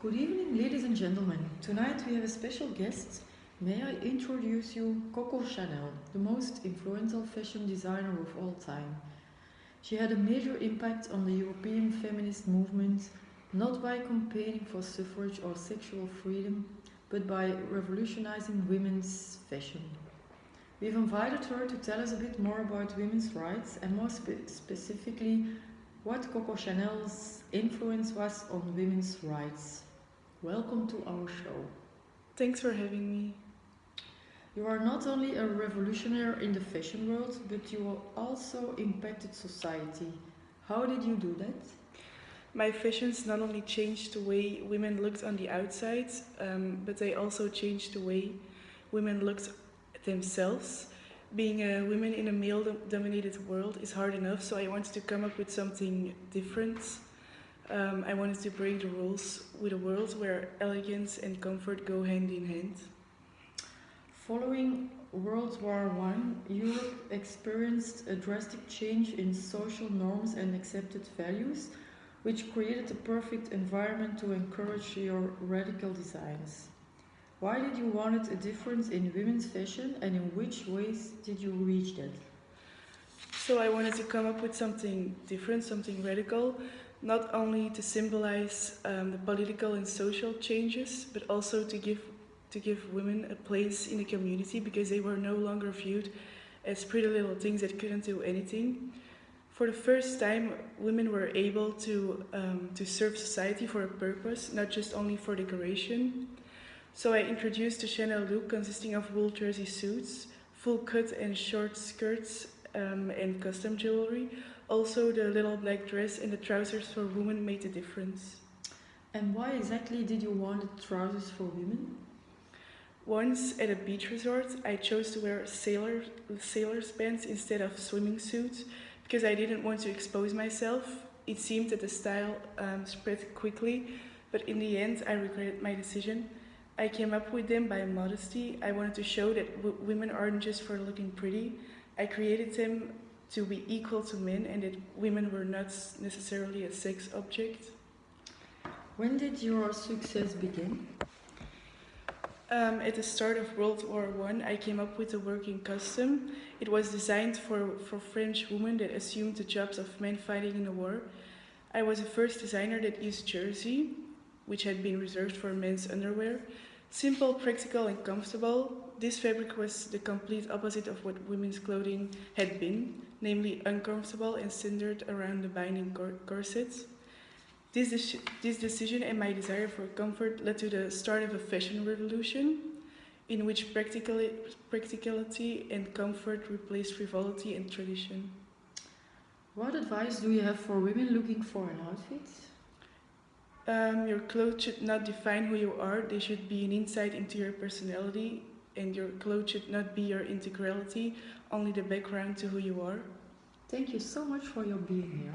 Good evening, ladies and gentlemen. Tonight we have a special guest. May I introduce you Coco Chanel, the most influential fashion designer of all time. She had a major impact on the European feminist movement, not by campaigning for suffrage or sexual freedom, but by revolutionizing women's fashion. We've invited her to tell us a bit more about women's rights and more specifically what Coco Chanel's influence was on women's rights. Welcome to our show. Thanks for having me. You are not only a revolutionary in the fashion world, but you also impacted society. How did you do that? My fashions not only changed the way women looked on the outside, but they also changed the way women looked at themselves. Being a woman in a male-dominated world is hard enough, so I wanted to come up with something different. I wanted to break the rules with a world where elegance and comfort go hand in hand. Following World War I, Europe experienced a drastic change in social norms and accepted values, which created a perfect environment to encourage your radical designs. Why did you want a difference in women's fashion, and in which ways did you reach that? So I wanted to come up with something different, something radical, not only to symbolize the political and social changes, but also to give women a place in the community, because they were no longer viewed as pretty little things that couldn't do anything. For the first time, women were able to serve society for a purpose, not just only for decoration. So I introduced the Chanel look, consisting of wool jersey suits, full cut and short skirts, and custom jewelry. Also, the little black dress and the trousers for women made a difference. And why exactly did you want trousers for women? Once at a beach resort, I chose to wear sailor's pants instead of swimming suits because I didn't want to expose myself. It seemed that the style spread quickly, but in the end, I regretted my decision. I came up with them by modesty. I wanted to show that women aren't just for looking pretty. I created them to be equal to men, and that women were not necessarily a sex object. When did your success begin? At the start of World War I came up with a working costume. It was designed for French women that assumed the jobs of men fighting in the war. I was the first designer that used jersey, which had been reserved for men's underwear. Simple, practical, and comfortable, this fabric was the complete opposite of what women's clothing had been, namely uncomfortable and centered around the binding corsets. This decision and my desire for comfort led to the start of a fashion revolution, in which practicality and comfort replaced frivolity and tradition. What advice do you have for women looking for an outfit? Your clothes should not define who you are. They should be an insight into your personality, and your clothes should not be your integrality, only the background to who you are. Thank you so much for your being here.